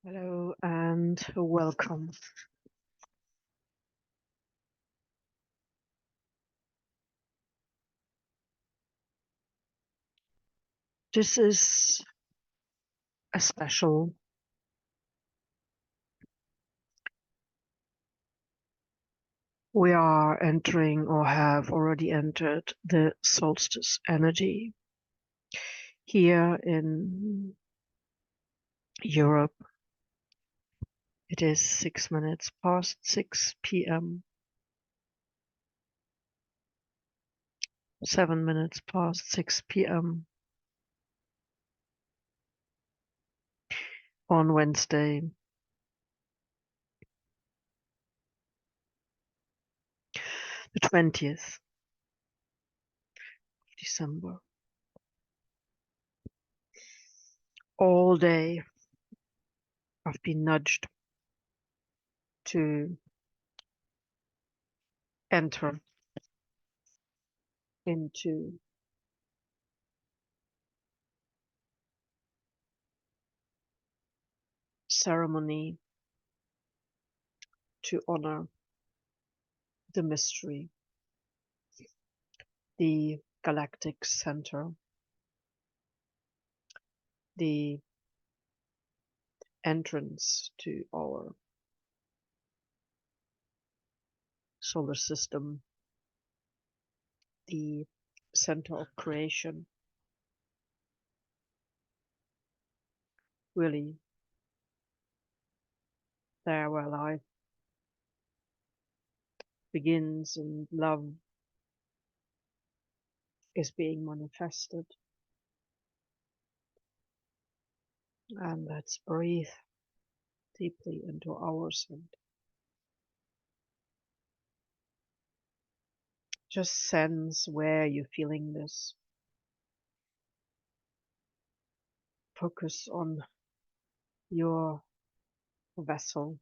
Hello and welcome. This is a special. We are entering or have already entered the solstice energy here in Europe. It is 6 minutes past 6 p.m., 7 minutes past 6 p.m. on Wednesday, the 20th of December. All day I've been nudged to enter into ceremony to honor the mystery, the galactic center, the entrance to our solar system, the center of creation, really there where life begins and love is being manifested. And let's breathe deeply into ours and just sense where you're feeling this. Focus on your vessel.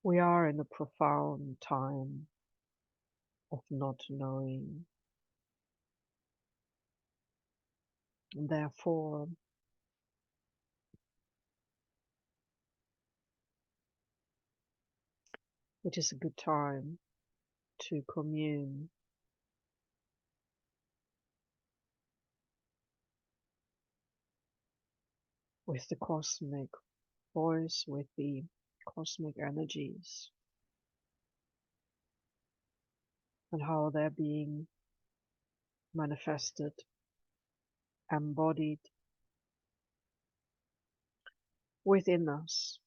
We are in a profound time of not knowing. And therefore, it is a good time to commune with the cosmic voice, with the cosmic energies, and how they're being manifested, embodied within us.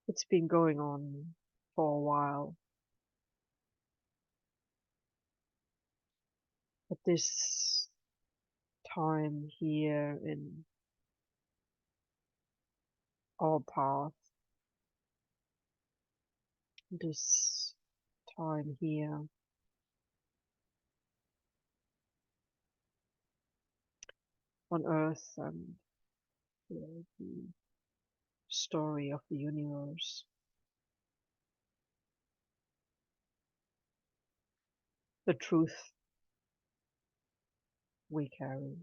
It's been going on for a while, but this time here in our path, this time here on Earth and the story of the universe, the truth we carry.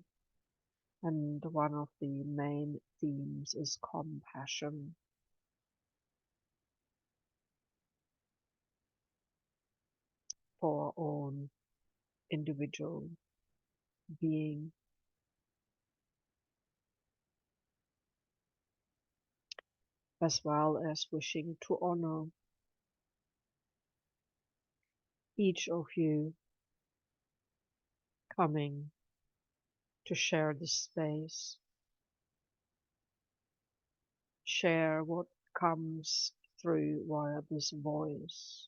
And one of the main themes is compassion for our own individual being, as well as wishing to honor each of you coming to share this space, share what comes through via this voice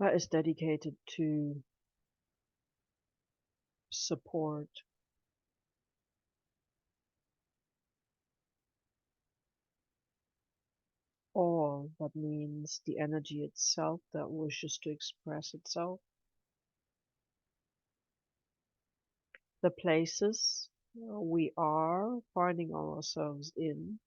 that is dedicated to support all that means the energy itself that wishes to express itself, the places we are finding ourselves in,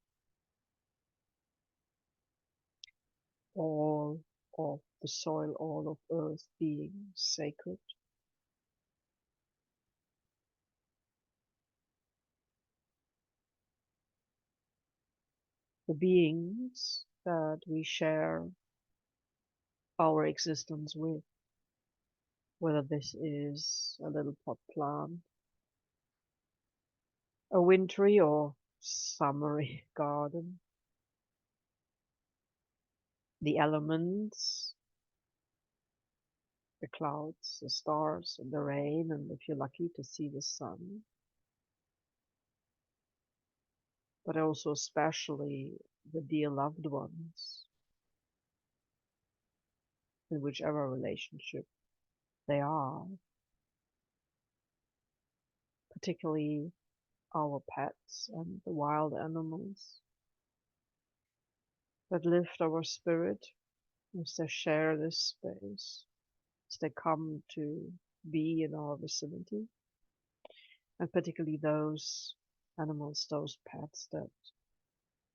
all of the soil, all of earth being sacred. The beings that we share our existence with, whether this is a little pot plant, a wintry or summery garden, the elements, the clouds, the stars, and the rain, and if you're lucky to see the sun, but also especially the dear loved ones, in whichever relationship they are, particularly our pets and the wild animals that lift our spirit as they share this space, as they come to be in our vicinity, and particularly those animals, those pets that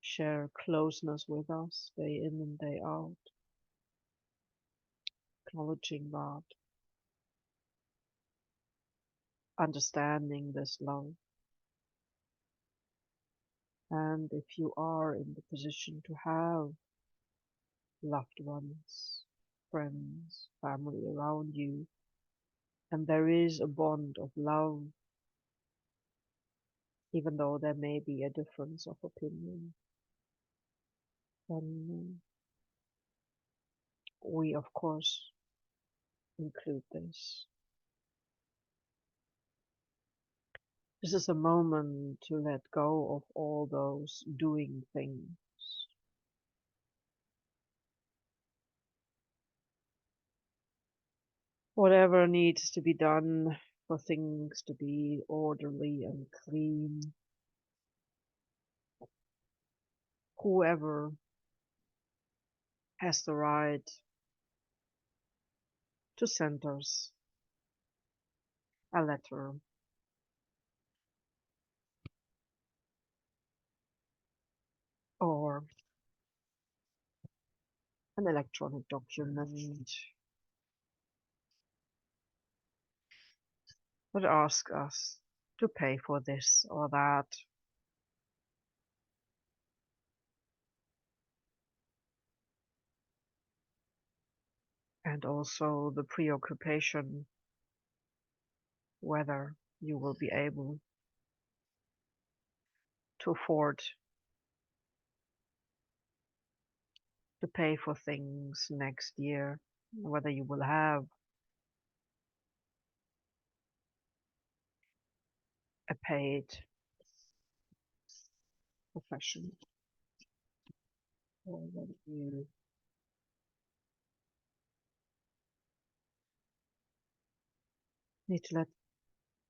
share closeness with us day in and day out, acknowledging that, understanding this love. And if you are in the position to have loved ones, friends, family around you, and there is a bond of love, even though there may be a difference of opinion, then we, of course, include this. This is a moment to let go of all those doing things. Whatever needs to be done for things to be orderly and clean, whoever has the right to send us a letter or an electronic document that asks us to pay for this or that, and also the preoccupation whether you will be able to afford to pay for things next year, whether you will have a paid profession, or whether you need to let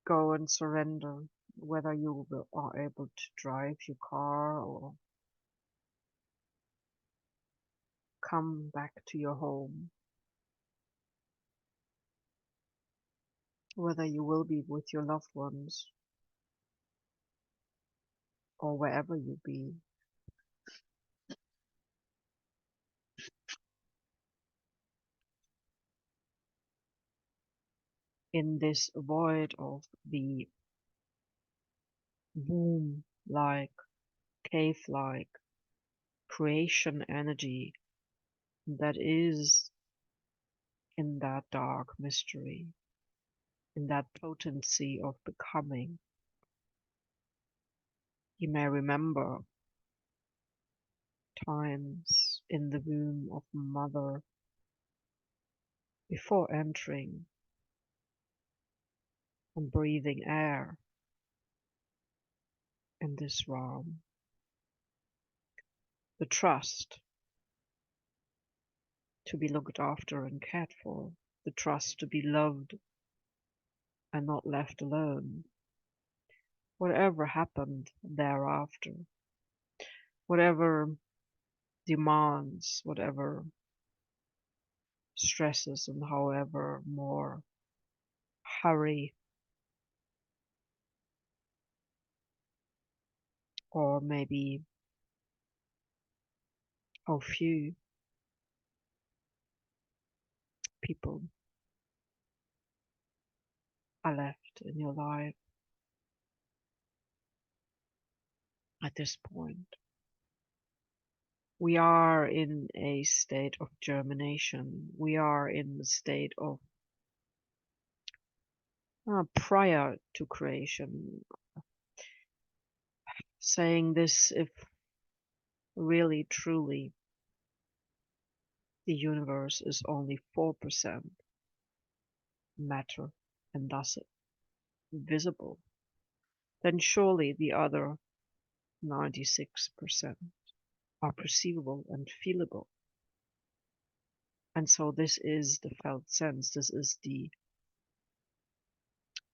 go and surrender, whether are able to drive your car or come back to your home, whether you will be with your loved ones or wherever you be. In this void of the womb-like, cave-like creation energy that is in that dark mystery, in that potency of becoming. You may remember times in the womb of mother before entering and breathing air in this realm. The trust to be looked after and cared for, the trust to be loved and not left alone. Whatever happened thereafter, whatever demands, whatever stresses, and however more hurry or maybe how few people are left in your life at this point. We are in a state of germination. We are in the state of prior to creation. Saying this, if really truly the universe is only 4% matter and thus visible, then surely the other 96% are perceivable and feelable. And so this is the felt sense, this is the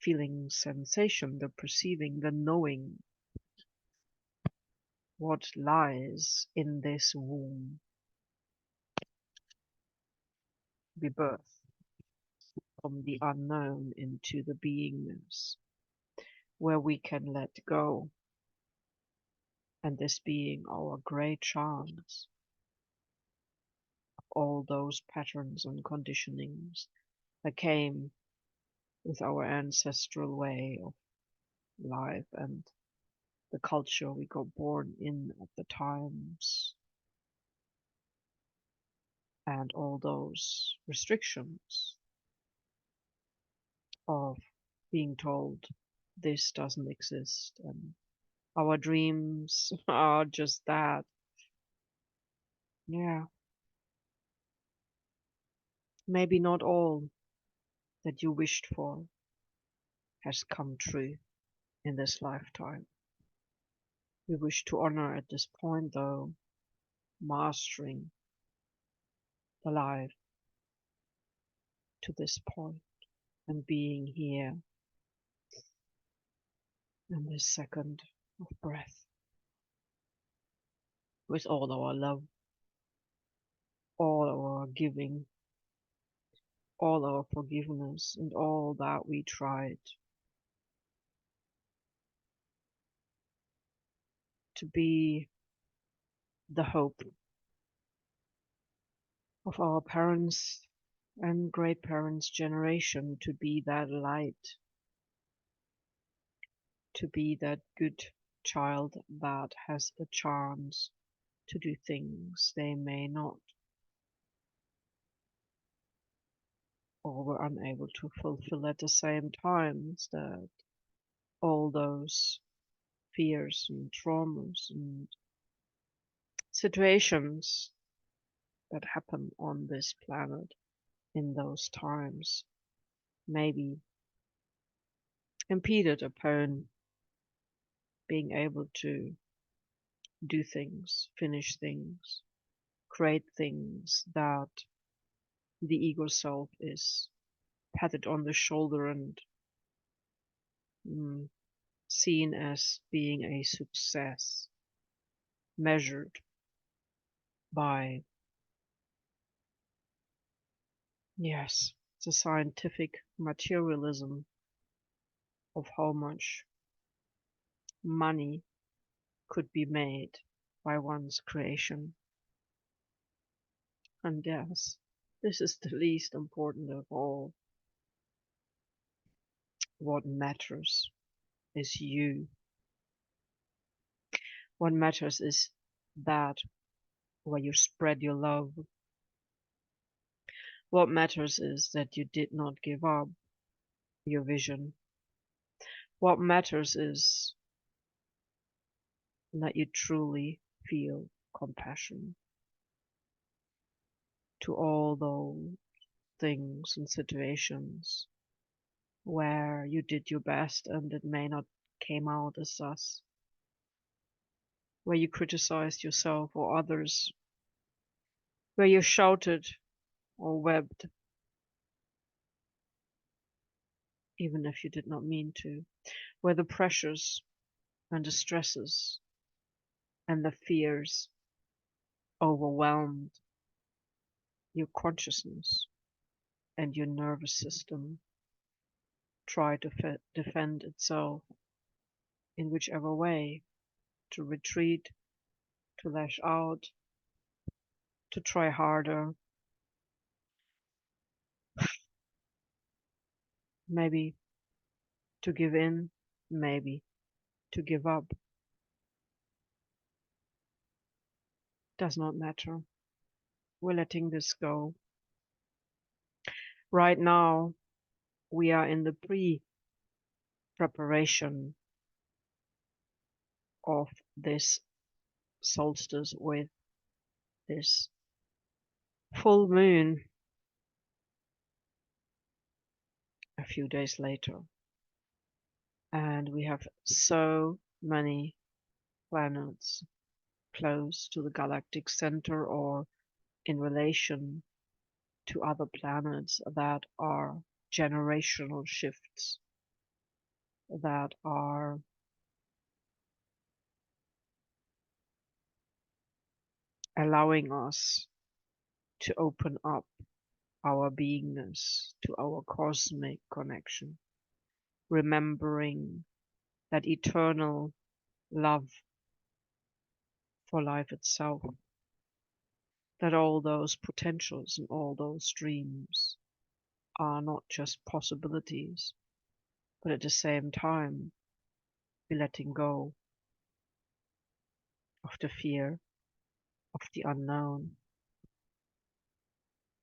feeling sensation, the perceiving, the knowing what lies in this womb, rebirth from the unknown into the beingness, where we can let go, and this being our great chance, all those patterns and conditionings that came with our ancestral way of life and the culture we got born in at the times, and all those restrictions of being told this doesn't exist and our dreams are just that. Yeah, maybe not all that you wished for has come true in this lifetime. We wish to honor at this point, though, mastering the life to this point and being here in this second of breath with all our love, all our giving, all our forgiveness, and all that we tried to be the hope of our parents and great parents' generation, to be that light, to be that good child that has a chance to do things they may not or were unable to fulfill at the same time, that all those fears and traumas and situations that happen on this planet in those times maybe impeded upon being able to do things, finish things, create things that the ego self is patted on the shoulder and mm, seen as being a success, measured by, yes, the scientific materialism of how much money could be made by one's creation. And yes, this is the least important of all. What matters is you. What matters is that where you spread your love. What matters is that you did not give up your vision. What matters is that you truly feel compassion to all those things and situations where you did your best and it may not came out as thus, where you criticized yourself or others, where you shouted or wept, even if you did not mean to, where the pressures and the stresses and the fears overwhelmed your consciousness and your nervous system tried to defend itself in whichever way, to retreat, to lash out, to try harder, maybe to give in, maybe to give up. Does not matter. We're letting this go. Right now, we are in the pre-preparation of this solstice with this full moon a few days later. And we have so many planets close to the galactic center or in relation to other planets that are generational shifts, that are allowing us to open up our beingness to our cosmic connection, remembering that eternal love for life itself, that all those potentials and all those dreams are not just possibilities, but at the same time, be letting go of the fear of the unknown.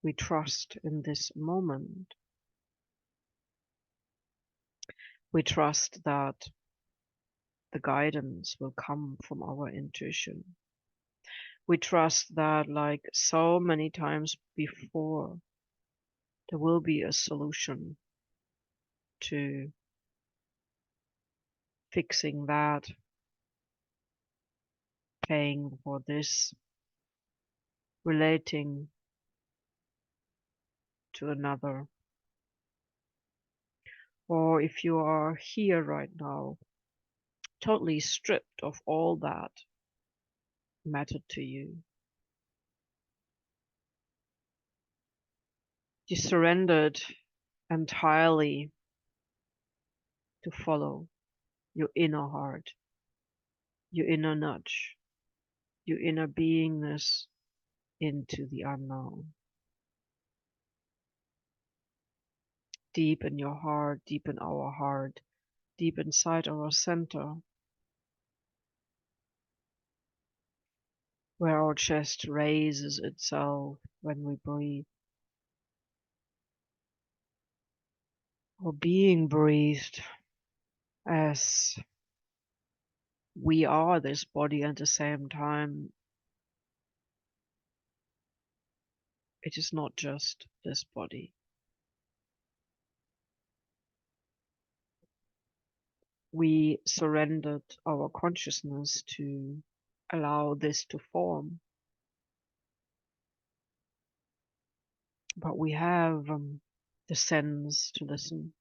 We trust in this moment. We trust that the guidance will come from our intuition. We trust that, like so many times before, there will be a solution to fixing that, paying for this, relating to another. Or if you are here right now, totally stripped of all that mattered to you, you surrendered entirely to follow your inner heart, your inner nudge, your inner beingness into the unknown. Deep in your heart, deep in our heart, deep inside our center, where our chest raises itself when we breathe, or being breathed as we are this body at the same time. It is not just this body. We surrendered our consciousness to allow this to form. But we have the sense to listen.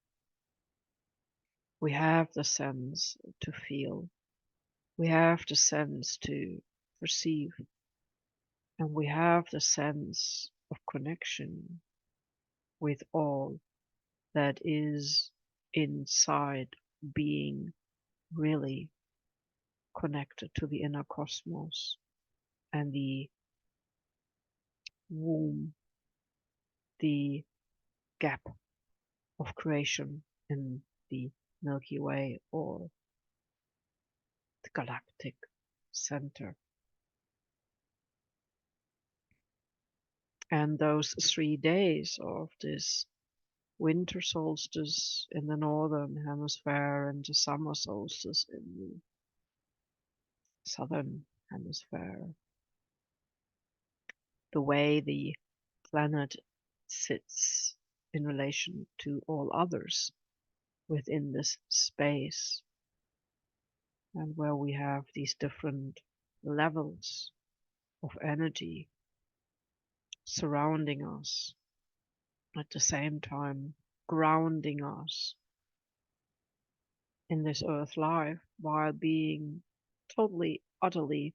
We have the sense to feel. We have the sense to perceive. And we have the sense of connection with all that is inside being really connected to the inner cosmos and the womb, the gap of creation in the Milky Way or the galactic center. And those 3 days of this winter solstice in the northern hemisphere and the summer solstice in the southern hemisphere, the way the planet sits in relation to all others within this space, and where we have these different levels of energy surrounding us, at the same time grounding us in this earth life while being totally, utterly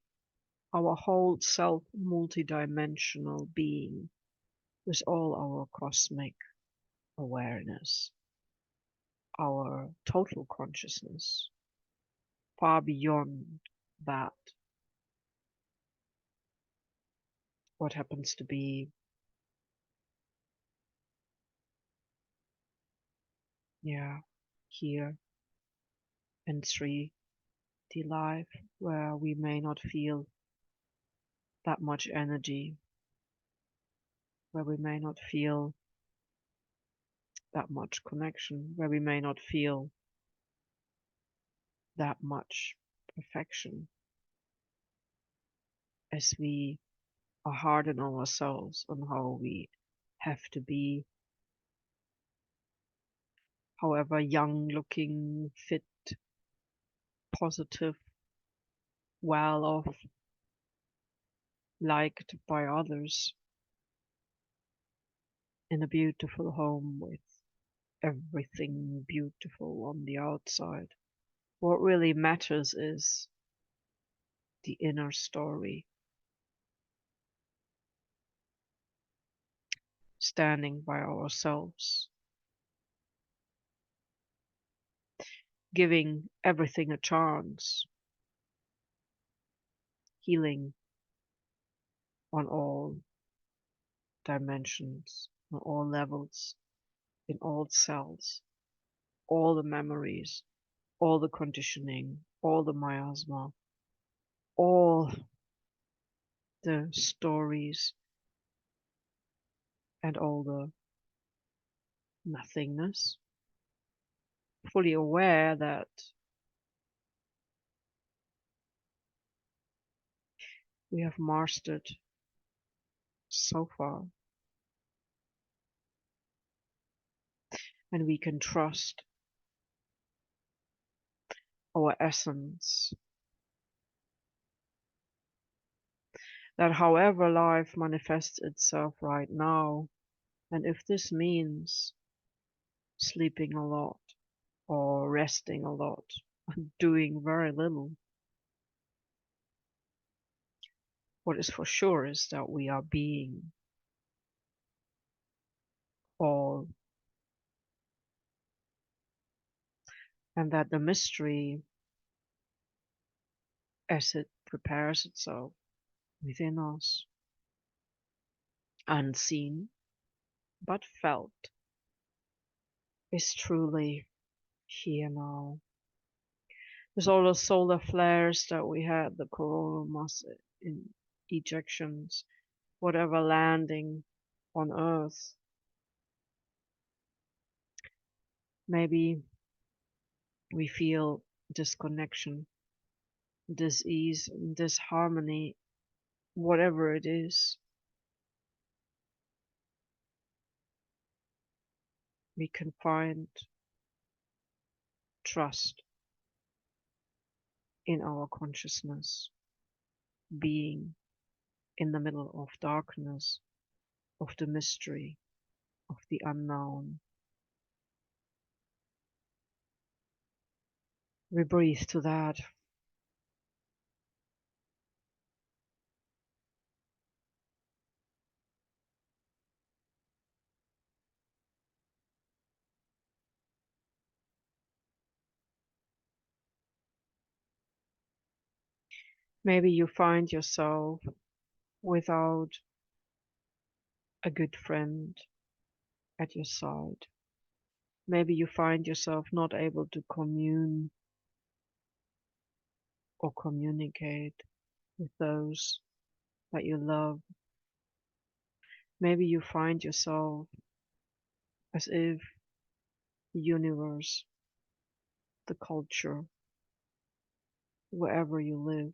our whole self multidimensional being with all our cosmic awareness, our total consciousness, far beyond that what happens to be, yeah, here in 3D life, where we may not feel that much energy, where we may not feel that much connection, where we may not feel that much perfection, as we are hard on ourselves on how we have to be, however young looking, fit, positive, well off, liked by others, in a beautiful home with everything beautiful on the outside. What really matters is the inner story, standing by ourselves, giving everything a chance, healing on all dimensions, on all levels, in all cells, all the memories, all the conditioning, all the miasma, all the stories, and all the nothingness, fully aware that we have mastered so far, and we can trust our essence, that however life manifests itself right now, and if this means sleeping a lot or resting a lot, doing very little, what is for sure is that we are being all, and that the mystery, as it prepares itself within us, unseen but felt, is truly here now. There's all the solar flares that we had, the coronal mass in ejections, whatever landing on Earth. Maybe we feel disconnection, dis-ease, disharmony, whatever it is. We can find trust in our consciousness, being in the middle of darkness, of the mystery, of the unknown. We breathe to that. Maybe you find yourself without a good friend at your side. Maybe you find yourself not able to commune or communicate with those that you love. Maybe you find yourself as if the universe, the culture, wherever you live,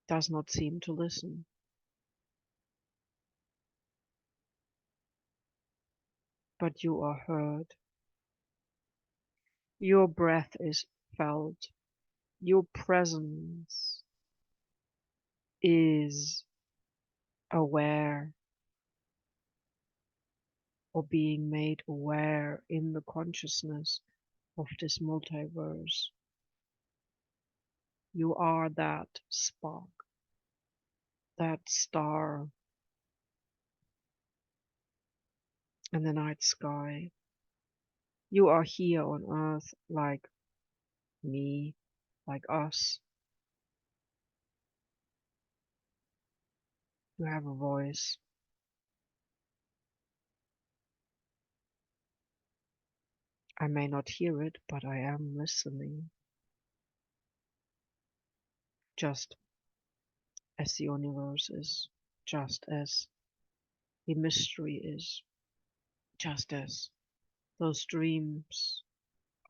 does not seem to listen. But you are heard. Your breath is felt. Your presence is aware, or being made aware in the consciousness of this multiverse. You are that spark, that star in the night sky. You are here on earth like me, like us, you have a voice. I may not hear it, but I am listening, just as the universe is, just as the mystery is, just as those dreams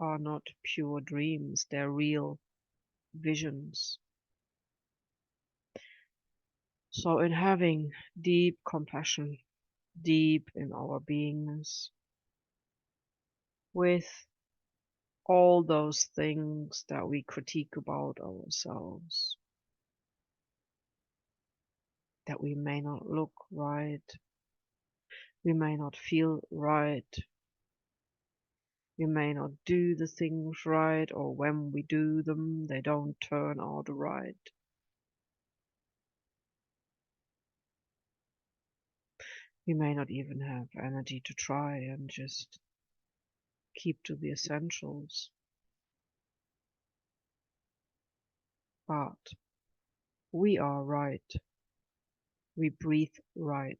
are not pure dreams, they're real visions. So in having deep compassion, deep in our beingness, with all those things that we critique about ourselves, that we may not look right, we may not feel right, we may not do the things right, or when we do them, they don't turn out right. We may not even have energy to try and just keep to the essentials. But we are right. We breathe right.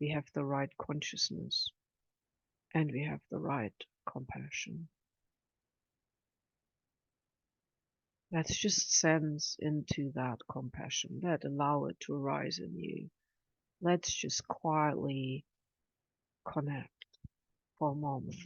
We have the right consciousness. And we have the right compassion. Let's just sense into that compassion. Let allow it to arise in you. Let's just quietly connect for a moment.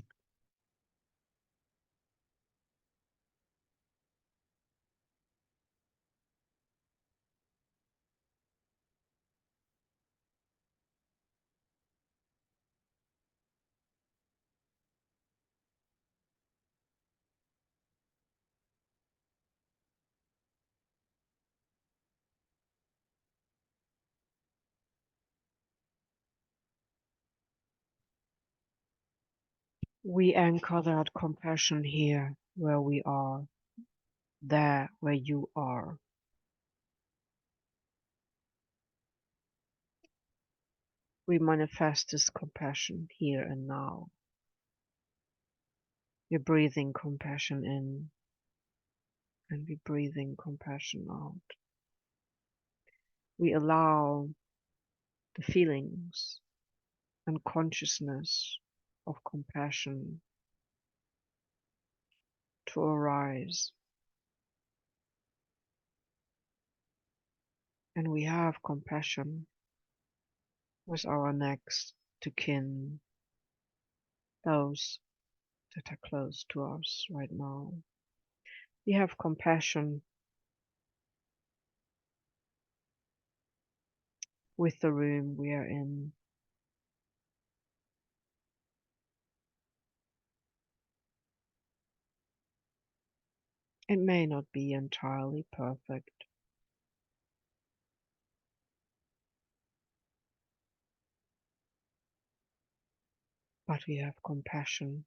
We anchor that compassion here where we are, there where you are. We manifest this compassion here and now. We're breathing compassion in and we're breathing compassion out. We allow the feelings and consciousness of compassion to arise. And we have compassion with our next to kin, those that are close to us right now. We have compassion with the room we are in. It may not be entirely perfect, but we have compassion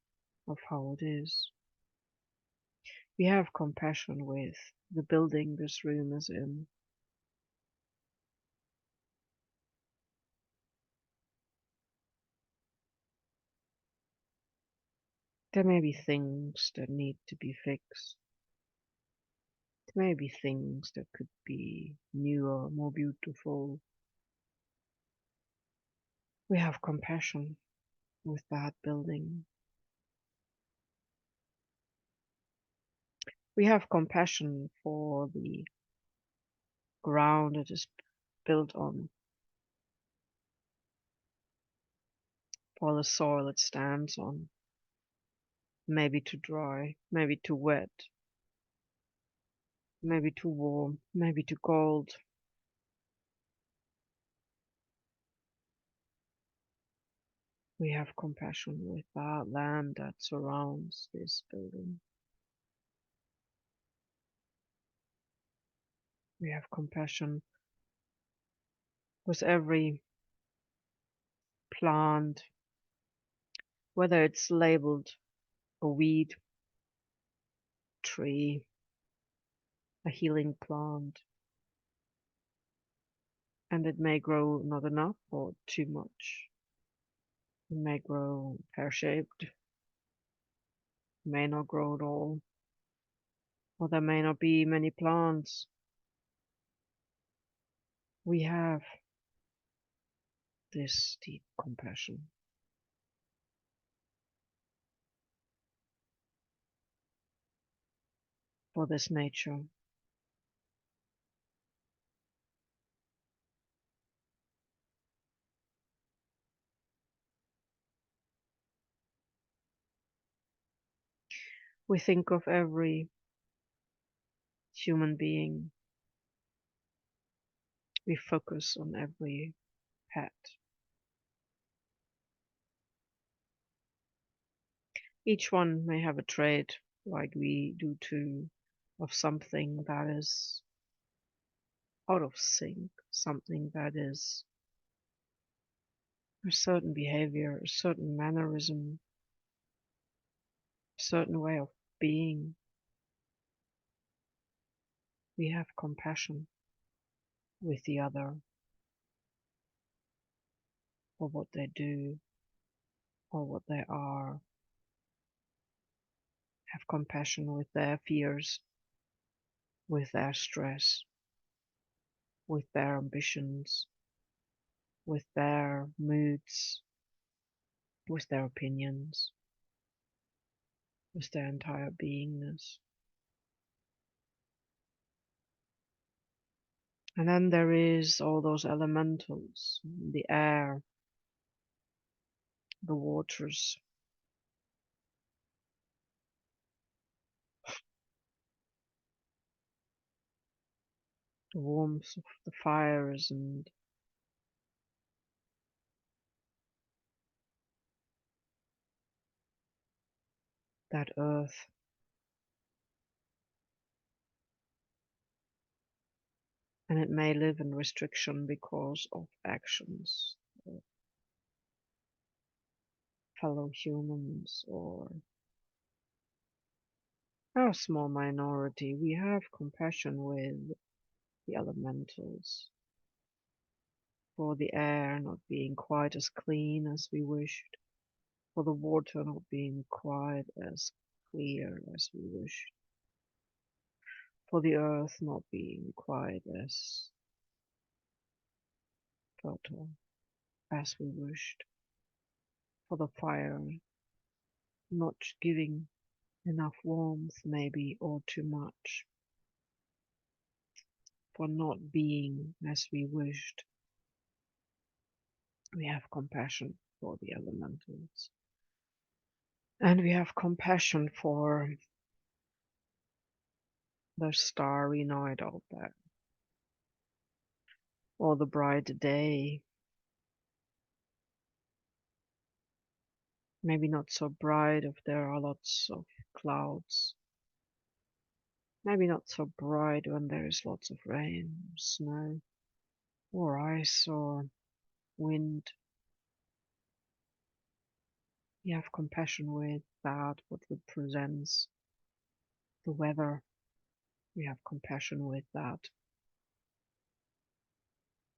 of how it is. We have compassion with the building this room is in. There may be things that need to be fixed. There may be things that could be newer, more beautiful. We have compassion with that building. We have compassion for the ground it is built on, for the soil it stands on. Maybe too dry, maybe too wet, maybe too warm, maybe too cold. We have compassion with that land that surrounds this building. We have compassion with every plant, whether it's labeled a weed, tree, a healing plant, and it may grow not enough or too much. It may grow pear-shaped, may not grow at all. or there may not be many plants. We have this deep compassion for this nature. We think of every human being. We focus on every pet. Each one may have a trait, like we do too, of something that is out of sync, something that is a certain behavior, a certain mannerism, a certain way of being. We have compassion with the other for what they do or what they are. Have compassion with their fears, with their stress, with their ambitions, with their moods, with their opinions, with their entire beingness. And then there is all those elementals, the air, the waters, the warmth of the fires, and that earth. And it may live in restriction because of actions of fellow humans or a small minority. We have compassion with the elementals, for the air not being quite as clean as we wished, for the water not being quite as clear as we wished, for the earth not being quite as fertile as we wished, for the fire not giving enough warmth maybe, or too much, for not being as we wished. We have compassion for the elementals. And we have compassion for the starry night out there, or the bright day. Maybe not so bright if there are lots of clouds. Maybe not so bright when there is lots of rain, snow, or ice, or wind. We have compassion with that, what represents the weather. We have compassion with that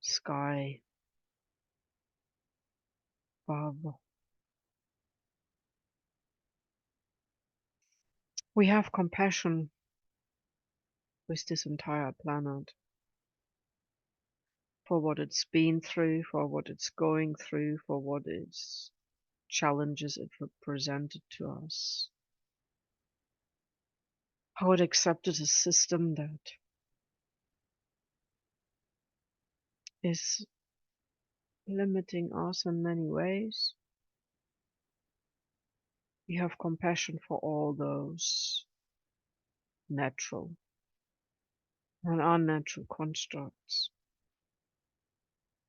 sky above. We have compassion with this entire planet for what it's been through, for what it's going through, for what its challenges it represented to us. How it accepted a system that is limiting us in many ways. We have compassion for all those natural and unnatural constructs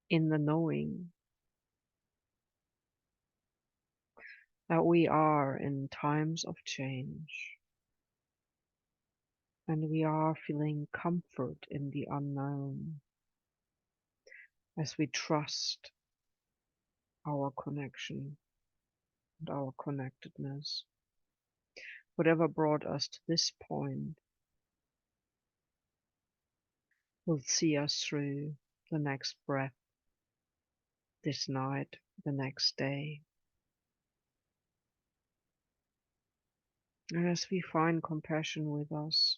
in the knowing that we are in times of change, and we are feeling comfort in the unknown as we trust our connection and our connectedness. Whatever brought us to this point will see us through the next breath, this night, the next day. And as we find compassion with us,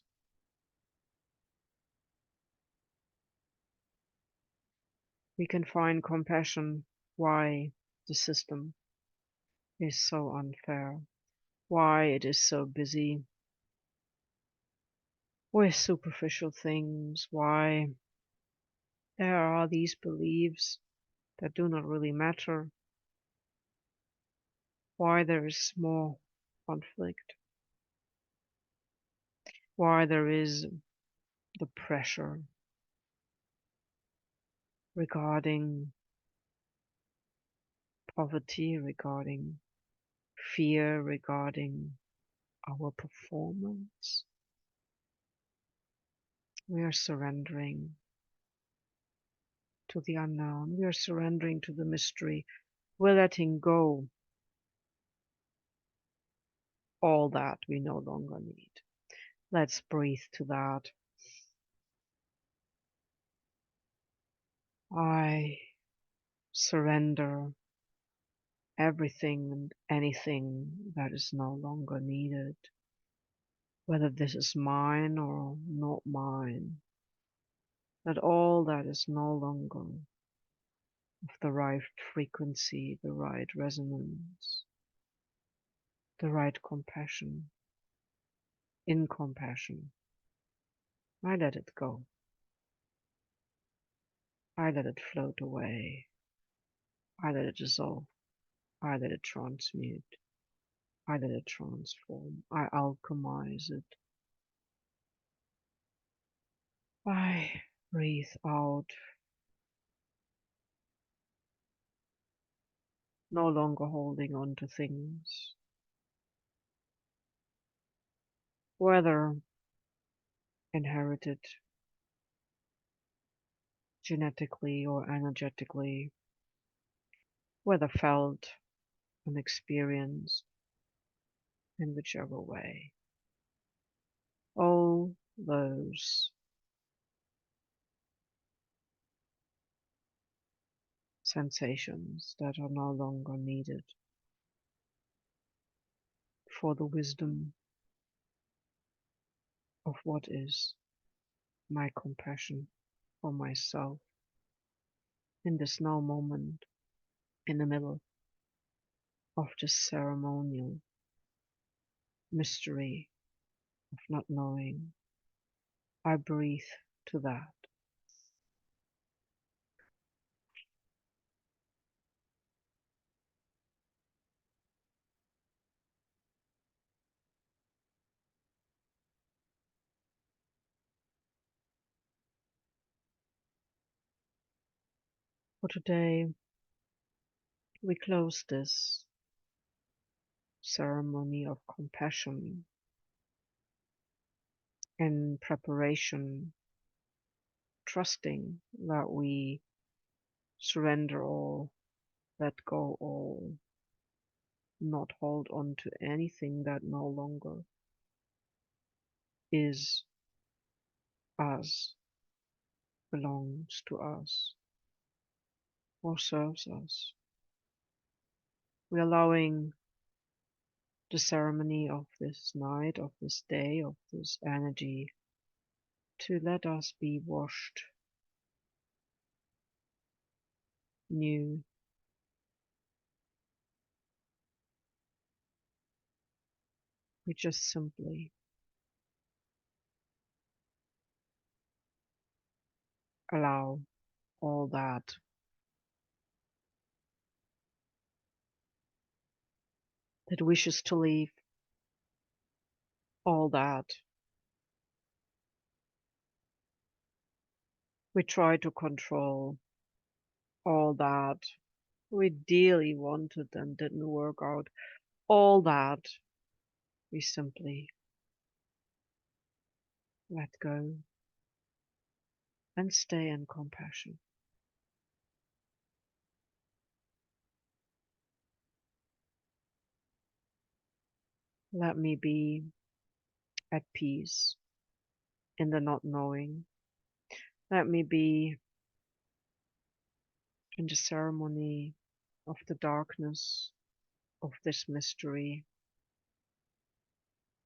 we can find compassion why the system is so unfair, why it is so busy with superficial things, why there are these beliefs that do not really matter, why there is more conflict, why there is the pressure regarding poverty, regarding fear, regarding our performance. We are surrendering to the unknown. We are surrendering to the mystery. We're letting go all that we no longer need. Let's breathe to that. I surrender everything and anything that is no longer needed, whether this is mine or not mine, that all that is no longer of the right frequency, the right resonance, the right compassion, in compassion. I let it go. I let it float away. I let it dissolve. I let it transmute. I let it transform. I alchemize it. I breathe out, no longer holding on to things, whether inherited genetically or energetically, whether felt and experienced in whichever way. All those sensations that are no longer needed for the wisdom of what is my compassion for myself in this now moment, in the middle of this ceremonial mystery of not knowing. I breathe to that. For today, we close this ceremony of compassion in preparation, trusting that we surrender all, let go all, not hold on to anything that no longer is us, belongs to us, or serves us. We're allowing the ceremony of this night, of this day, of this energy to let us be washed new. We just simply allow all that wishes to leave, all that we try to control, all that we dearly wanted and didn't work out, all that we simply let go and stay in compassion. Let me be at peace in the not knowing. Let me be in the ceremony of the darkness of this mystery.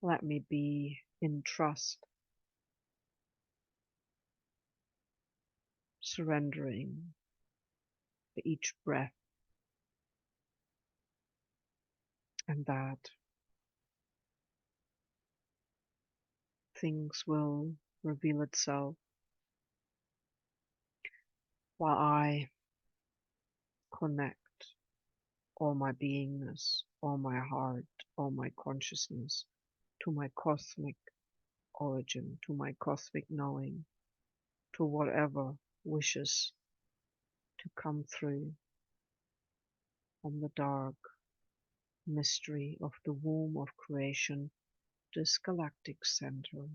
Let me be in trust, surrendering for each breath, and that things will reveal itself while I connect all my beingness, all my heart, all my consciousness to my cosmic origin, to my cosmic knowing, to whatever wishes to come through from the dark mystery of the womb of creation, this galactic center.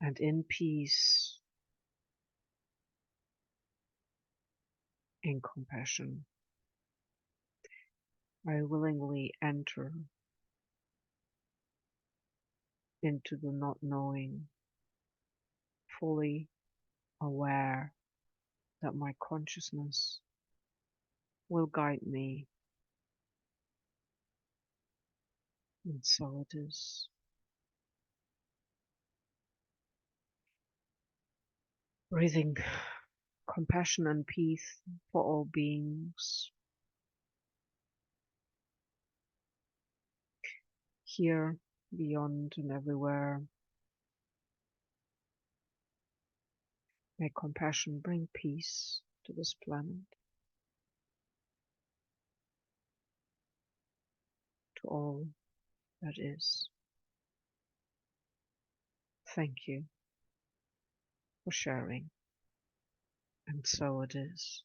And in peace, in compassion, I willingly enter into the not knowing, fully aware that my consciousness will guide me, and so it is. Breathing compassion and peace for all beings, here, beyond, and everywhere. May compassion bring peace to this planet, to all that is. Thank you for sharing, and so it is.